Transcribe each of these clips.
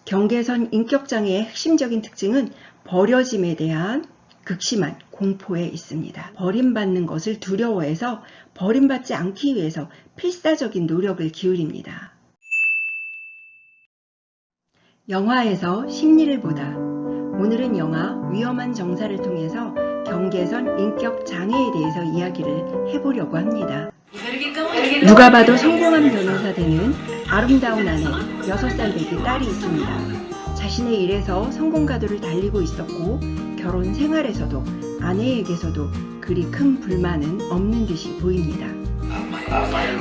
경계선 인격장애의 핵심적인 특징은 버려짐에 대한 극심한 공포에 있습니다. 버림받는 것을 두려워해서 버림받지 않기 위해서 필사적인 노력을 기울입니다. 영화에서 심리를 보다. 오늘은 영화 위험한 정사를 통해서 경계선 인격 장애에 대해서 이야기를 해보려고 합니다. 누가 봐도 성공한 변호사 되는 아름다운 아내 6살 배기 딸이 있습니다. 자신의 일에서 성공가도를 달리고 있었고 결혼 생활에서도 아내에게서도 그리 큰 불만은 없는 듯이 보입니다.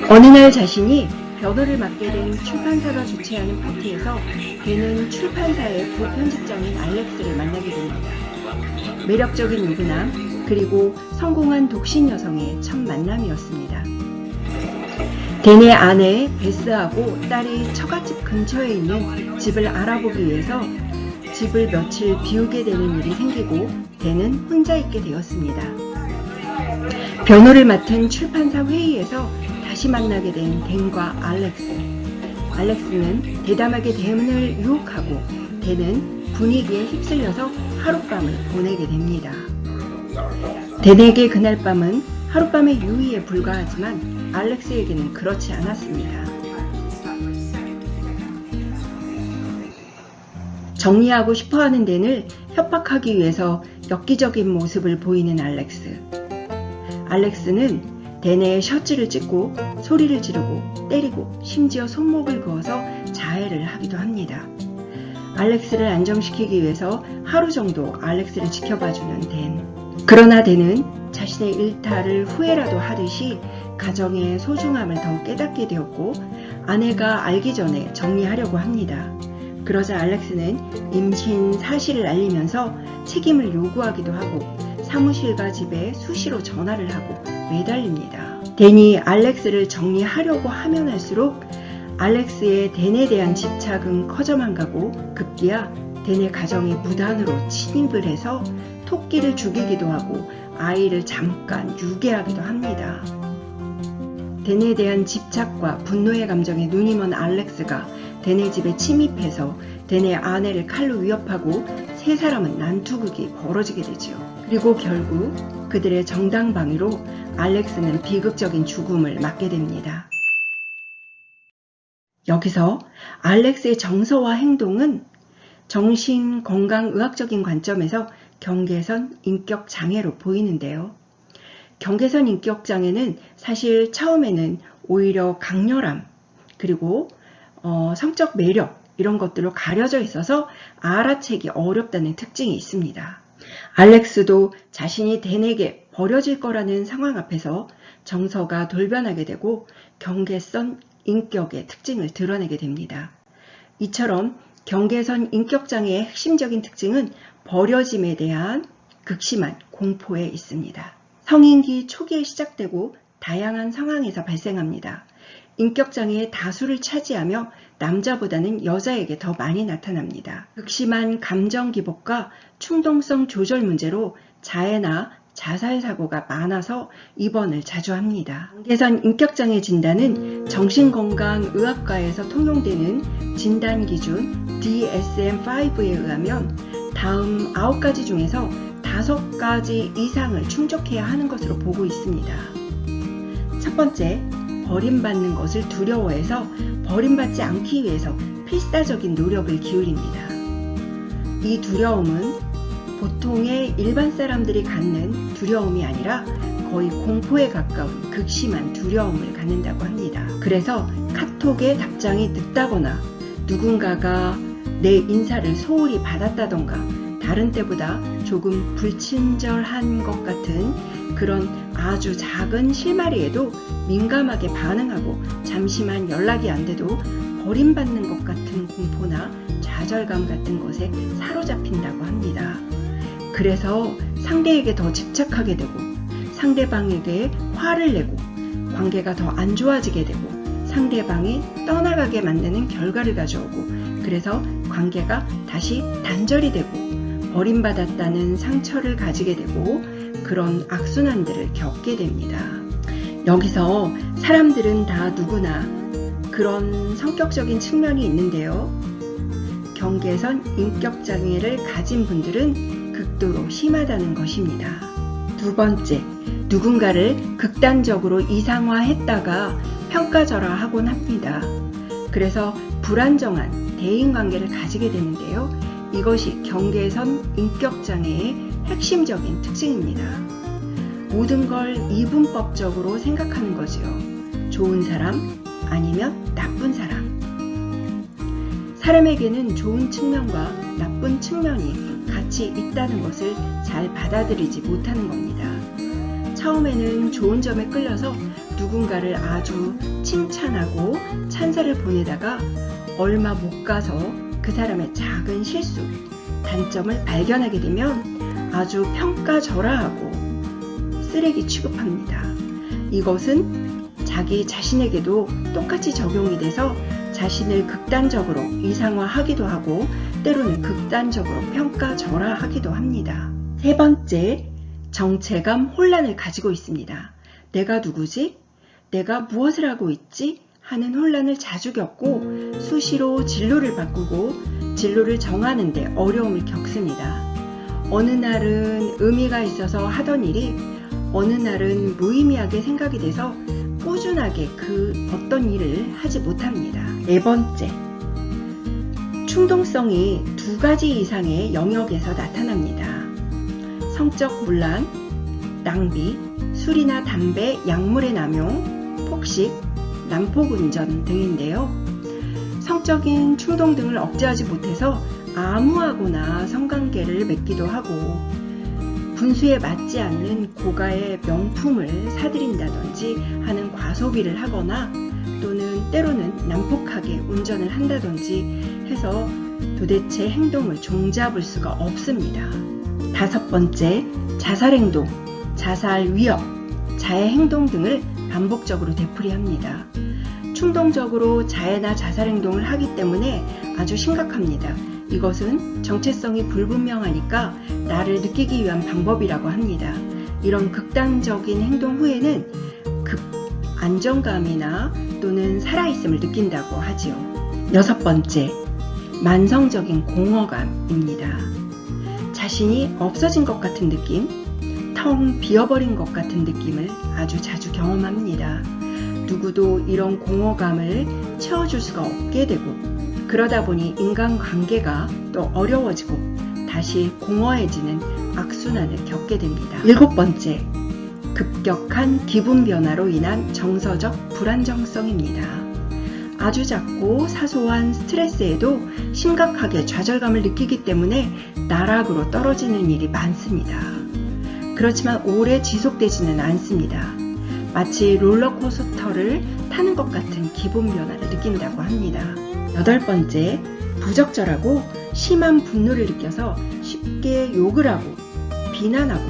어느 날 자신이 변호를 맡게 된 출판사가 주최하는 파티에서 그는 출판사의 부편집장인 알렉스를 만나게 됩니다. 매력적인 유부남 그리고 성공한 독신 여성의 첫 만남이었습니다. 댄의 아내 베스하고 딸이 처갓집 근처에 있는 집을 알아보기 위해서 집을 며칠 비우게 되는 일이 생기고 댄은 혼자 있게 되었습니다. 변호를 맡은 출판사 회의에서 다시 만나게 된 댄과 알렉스. 알렉스는 대담하게 댄을 유혹하고 댄은 분위기에 휩쓸려서 하룻밤을 보내게 됩니다. 댄에게 그날 밤은 하룻밤의 유의에 불과하지만 알렉스에게는 그렇지 않았습니다. 정리하고 싶어하는 댄을 협박하기 위해서 엽기적인 모습을 보이는 알렉스. 알렉스는 댄의 셔츠를 찢고 소리를 지르고 때리고 심지어 손목을 그어서 자해를 하기도 합니다. 알렉스를 안정시키기 위해서 하루 정도 알렉스를 지켜봐주는 댄. 그러나 댄은 자신의 일탈을 후회라도 하듯이 가정의 소중함을 더 깨닫게 되었고 아내가 알기 전에 정리하려고 합니다. 그러자 알렉스는 임신 사실을 알리면서 책임을 요구하기도 하고 사무실과 집에 수시로 전화를 하고 매달립니다. 댄이 알렉스를 정리하려고 하면 할수록 알렉스의 댄에 대한 집착은 커져만 가고 급기야 댄의 가정에 무단으로 침입을 해서 토끼를 죽이기도 하고 아이를 잠깐 유괴하기도 합니다. 댄에 대한 집착과 분노의 감정에 눈이 먼 알렉스가 댄의 집에 침입해서 댄의 아내를 칼로 위협하고 세 사람은 난투극이 벌어지게 되지요. 그리고 결국 그들의 정당 방위로 알렉스는 비극적인 죽음을 맞게 됩니다. 여기서 알렉스의 정서와 행동은 정신건강의학적인 관점에서 경계선 인격장애로 보이는데요. 경계선 인격장애는 사실 처음에는 오히려 강렬함 그리고 성적 매력 이런 것들로 가려져 있어서 알아채기 어렵다는 특징이 있습니다. 알렉스도 자신이 댄에게 버려질 거라는 상황 앞에서 정서가 돌변하게 되고 경계선 인격의 특징을 드러내게 됩니다. 이처럼 경계선 인격장애의 핵심적인 특징은 버려짐에 대한 극심한 공포에 있습니다. 성인기 초기에 시작되고 다양한 상황에서 발생합니다. 인격장애의 다수를 차지하며 남자보다는 여자에게 더 많이 나타납니다. 극심한 감정 기복과 충동성 조절 문제로 자해나 자살 사고가 많아서 입원을 자주 합니다. 경계선 인격장애 진단은 정신건강의학과에서 통용되는 진단 기준 DSM-5에 의하면 다음 9가지 중에서 5가지 이상을 충족해야 하는 것으로 보고 있습니다. 첫 번째, 버림받는 것을 두려워해서 버림받지 않기 위해서 필사적인 노력을 기울입니다. 이 두려움은 보통의 일반 사람들이 갖는 두려움이 아니라 거의 공포에 가까운 극심한 두려움을 갖는다고 합니다. 그래서 카톡에 답장이 늦다거나 누군가가 내 인사를 소홀히 받았다던가 다른 때보다 조금 불친절한 것 같은 그런 아주 작은 실마리에도 민감하게 반응하고 잠시만 연락이 안 돼도 버림받는 것 같은 공포나 좌절감 같은 것에 사로잡힌다고 합니다. 그래서 상대에게 더 집착하게 되고 상대방에게 화를 내고 관계가 더 안 좋아지게 되고 상대방이 떠나가게 만드는 결과를 가져오고 그래서 관계가 다시 단절이 되고 버림받았다는 상처를 가지게 되고 그런 악순환들을 겪게 됩니다. 여기서 사람들은 다 누구나 그런 성격적인 측면이 있는데요. 경계선 인격장애를 가진 분들은 극도로 심하다는 것입니다. 두 번째, 누군가를 극단적으로 이상화했다가 평가절하하곤 합니다. 그래서 불안정한 대인관계를 가지게 되는데요. 이것이 경계선 인격장애의 핵심적인 특징입니다. 모든 걸 이분법적으로 생각하는 거지요. 좋은 사람 아니면 나쁜 사람. 사람에게는 좋은 측면과 나쁜 측면이 같이 있다는 것을 잘 받아들이지 못하는 겁니다. 처음에는 좋은 점에 끌려서 누군가를 아주 칭찬하고 찬사를 보내다가 얼마 못 가서 그 사람의 작은 실수, 단점을 발견하게 되면 아주 평가절하하고 쓰레기 취급합니다. 이것은 자기 자신에게도 똑같이 적용이 돼서 자신을 극단적으로 이상화하기도 하고 때로는 극단적으로 평가절하하기도 합니다. 세 번째, 정체감 혼란을 가지고 있습니다. 내가 누구지? 내가 무엇을 하고 있지? 하는 혼란을 자주 겪고 수시로 진로를 바꾸고 진로를 정하는 데 어려움을 겪습니다. 어느 날은 의미가 있어서 하던 일이 어느 날은 무의미하게 생각이 돼서 꾸준하게 그 어떤 일을 하지 못합니다. 네 번째, 충동성이 두 가지 이상의 영역에서 나타납니다. 성적 문란, 낭비, 술이나 담배, 약물의 남용, 폭식, 난폭운전 등인데요. 성적인 충동 등을 억제하지 못해서 암호하거나 성관계를 맺기도 하고 분수에 맞지 않는 고가의 명품을 사들인다든지 하는 과소비를 하거나 또는 때로는 난폭하게 운전을 한다든지 해서 도대체 행동을 종잡을 수가 없습니다. 다섯 번째, 자살행동, 자살 위협, 자해행동 등을 반복적으로 되풀이합니다. 충동적으로 자해나 자살행동을 하기 때문에 아주 심각합니다. 이것은 정체성이 불분명하니까 나를 느끼기 위한 방법이라고 합니다. 이런 극단적인 행동 후에는 급 안정감이나 또는 살아있음을 느낀다고 하지요. 여섯 번째, 만성적인 공허감입니다. 자신이 없어진 것 같은 느낌, 텅 비어버린 것 같은 느낌을 아주 자주 경험합니다. 누구도 이런 공허감을 채워줄 수가 없게 되고 그러다 보니 인간관계가 또 어려워지고 다시 공허해지는 악순환을 겪게 됩니다. 일곱 번째, 급격한 기분 변화로 인한 정서적 불안정성입니다. 아주 작고 사소한 스트레스에도 심각하게 좌절감을 느끼기 때문에 나락으로 떨어지는 일이 많습니다. 그렇지만 오래 지속되지는 않습니다. 마치 롤러코스터를 타는 것 같은 기분 변화를 느낀다고 합니다. 여덟 번째, 부적절하고 심한 분노를 느껴서 쉽게 욕을 하고 비난하고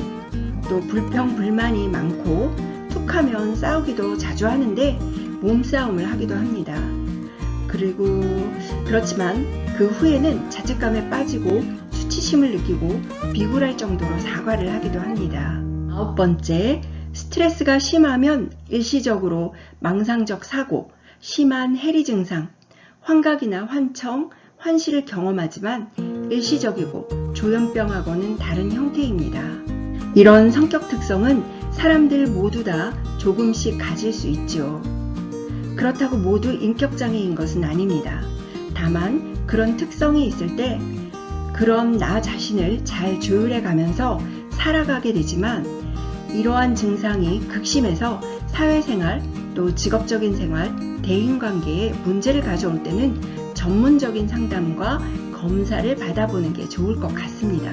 또 불평불만이 많고 툭하면 싸우기도 자주 하는데 몸싸움을 하기도 합니다. 그렇지만 그 후에는 자책감에 빠지고 수치심을 느끼고 비굴할 정도로 사과를 하기도 합니다. 아홉 번째, 스트레스가 심하면 일시적으로 망상적 사고, 심한 해리 증상, 환각이나 환청, 환시를 경험하지만 일시적이고 조현병하고는 다른 형태입니다. 이런 성격 특성은 사람들 모두 다 조금씩 가질 수 있죠. 그렇다고 모두 인격장애인 것은 아닙니다. 다만 그런 특성이 있을 때 그런 나 자신을 잘 조율해 가면서 살아가게 되지만 이러한 증상이 극심해서 사회생활 또 직업적인 생활, 대인관계에 문제를 가져올 때는 전문적인 상담과 검사를 받아보는 게 좋을 것 같습니다.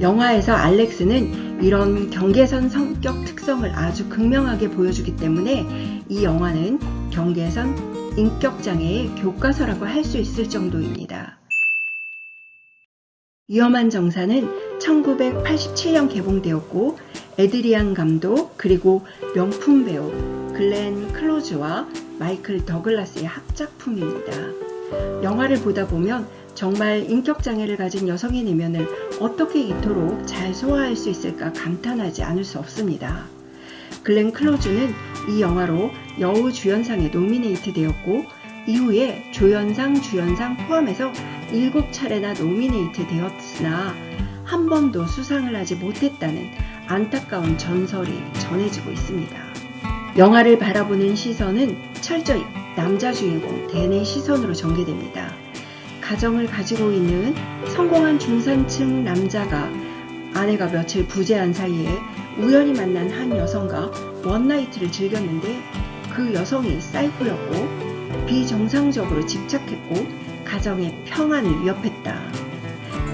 영화에서 알렉스는 이런 경계선 성격 특성을 아주 극명하게 보여주기 때문에 이 영화는 경계선 인격장애의 교과서라고 할 수 있을 정도입니다. 위험한 정사는 1987년 개봉되었고 에드리안 감독 그리고 명품 배우 글렌 클로즈와 마이클 더글라스의 합작품입니다. 영화를 보다 보면 정말 인격장애를 가진 여성의 내면을 어떻게 이토록 잘 소화할 수 있을까 감탄하지 않을 수 없습니다. 글렌 클로즈는 이 영화로 여우주연상에 노미네이트 되었고 이후에 조연상, 주연상 포함해서 7차례나 노미네이트 되었으나 한 번도 수상을 하지 못했다는 안타까운 전설이 전해지고 있습니다. 영화를 바라보는 시선은 철저히 남자 주인공 댄의 시선으로 전개됩니다. 가정을 가지고 있는 성공한 중산층 남자가 아내가 며칠 부재한 사이에 우연히 만난 한 여성과 원나이트를 즐겼는데 그 여성이 사이코였고 비정상적으로 집착했고 가정의 평안을 위협했다.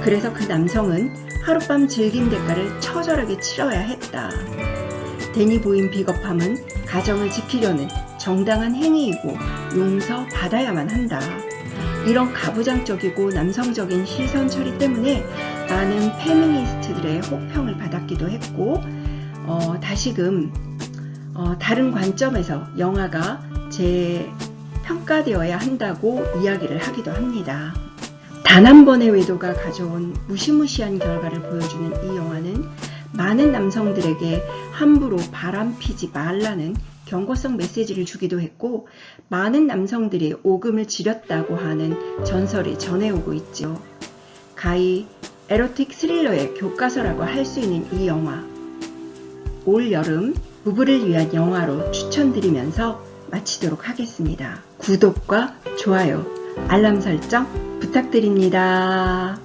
그래서 그 남성은 하룻밤 즐긴 대가를 처절하게 치러야 했다. 댄이 보인 비겁함은 가정을 지키려는 정당한 행위이고 용서받아야만 한다. 이런 가부장적이고 남성적인 시선 처리 때문에 많은 페미니스트들의 혹평을 받았기도 했고 다시금 다른 관점에서 영화가 재평가되어야 한다고 이야기를 하기도 합니다. 단 한 번의 외도가 가져온 무시무시한 결과를 보여주는 이 영화는 많은 남성들에게 함부로 바람피지 말라는 경고성 메시지를 주기도 했고 많은 남성들이 오금을 지렸다고 하는 전설이 전해오고 있죠. 가히 에로틱 스릴러의 교과서라고 할 수 있는 이 영화, 올 여름 부부를 위한 영화로 추천드리면서 마치도록 하겠습니다. 구독과 좋아요, 알람 설정 부탁드립니다.